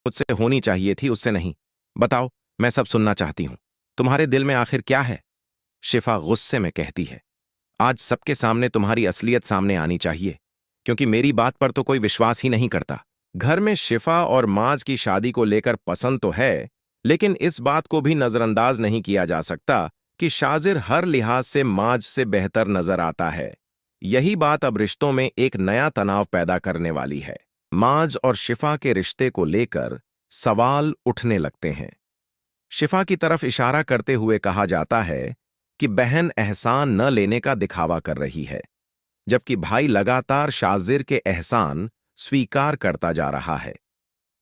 मुझसे होनी चाहिए थी, उससे नहीं। बताओ, मैं सब सुनना चाहती हूं। तुम्हारे दिल में आखिर क्या है? शिफा गुस्से में कहती है। आज सबके सामने तुम्हारी असलियत सामने आनी चाहिए, क्योंकि मेरी बात पर तो कोई विश्वास ही नहीं करता। घर में शिफा और माज की शादी को लेकर पसंद तो है, लेकिन इस बात को भी नजरअंदाज नहीं किया जा सकता कि शाजिर हर लिहाज से माज से बेहतर नजर आता है। यही बात अब रिश्तों में एक नया तनाव पैदा करने वाली है। माज और शिफा के रिश्ते को लेकर सवाल उठने लगते हैं। शिफा की तरफ इशारा करते हुए कहा जाता है कि बहन एहसान न लेने का दिखावा कर रही है, जबकि भाई लगातार शाजिर के एहसान स्वीकार करता जा रहा है।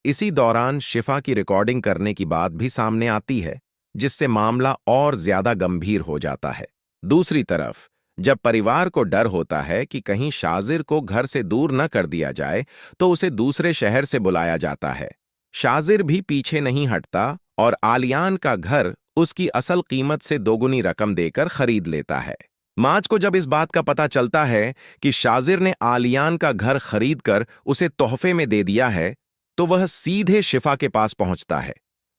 इसी दौरान शिफा की रिकॉर्डिंग करने की बात भी सामने आती है, जिससे मामला और ज्यादा गंभीर हो जाता है। दूसरी तरफ, जब परिवार को डर होता है कि कहीं शाजिर को घर से दूर न कर दिया जाए, तो उसे दूसरे शहर से बुलाया जाता है। शाजिर भी पीछे नहीं हटता और आलियान का घर उसकी असल कीमत से दोगुनी रकम देकर खरीद लेता है। माज को जब इस बात का पता चलता है कि शाजिर ने आलियान का घर खरीदकर उसे तोहफे में दे दिया है, तो वह सीधे शिफा के पास पहुंचता है।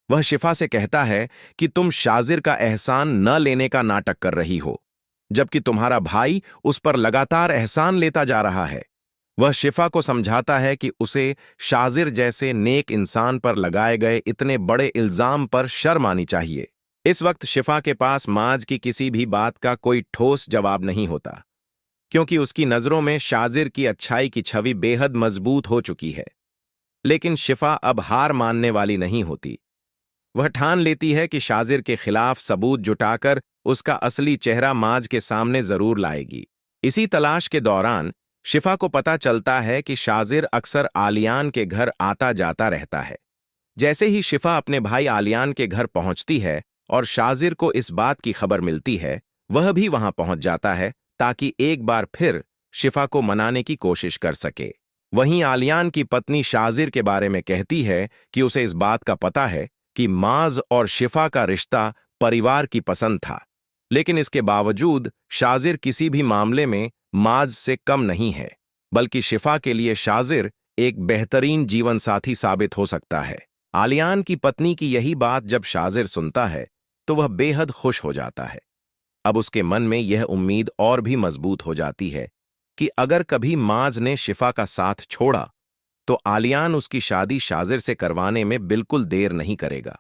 वह शिफा से कहता है कि तुम शाजिर का एहसान न लेने का नाटक कर रही हो, जबकि तुम्हारा भाई उस पर लगातार एहसान लेता जा रहा है। वह शिफा को समझाता है कि उसे शाजिर जैसे नेक इंसान पर लगाए गए इतने बड़े इल्जाम पर शर्म आनी चाहिए। इस वक्त शिफा के पास माज की किसी भी बात का कोई ठोस जवाब नहीं होता, क्योंकि उसकी नजरों में शाजिर की अच्छाई की छवि बेहद मजबूत हो चुकी है। लेकिन शिफा अब हार मानने वाली नहीं होती। वह ठान लेती है कि शाजिर के खिलाफ सबूत जुटाकर उसका असली चेहरा माज के सामने जरूर लाएगी। इसी तलाश के दौरान शिफा को पता चलता है कि शाजिर अक्सर आलियान के घर आता जाता रहता है। जैसे ही शिफा अपने भाई आलियान के घर पहुंचती है और शाजिर को इस बात की खबर मिलती है, वह भी वहां पहुंच जाता है ताकि एक बार फिर शिफा को मनाने की कोशिश कर सके। वहीं आलियान की पत्नी शाजिर के बारे में कहती है कि उसे इस बात का पता है कि माज और शिफा का रिश्ता परिवार की पसंद था, लेकिन इसके बावजूद शाजिर किसी भी मामले में माज से कम नहीं है, बल्कि शिफा के लिए शाजिर एक बेहतरीन जीवन साथी साबित हो सकता है। आलियान की पत्नी की यही बात जब शाजिर सुनता है, तो वह बेहद खुश हो जाता है। अब उसके मन में यह उम्मीद और भी मजबूत हो जाती है कि अगर कभी माज ने शिफा का साथ छोड़ा, तो आलियान उसकी शादी शाजिर से करवाने में बिल्कुल देर नहीं करेगा।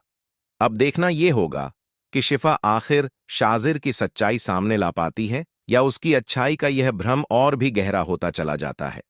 अब देखना यह होगा कि शिफा आखिर शाजिर की सच्चाई सामने ला पाती है, या उसकी अच्छाई का यह भ्रम और भी गहरा होता चला जाता है।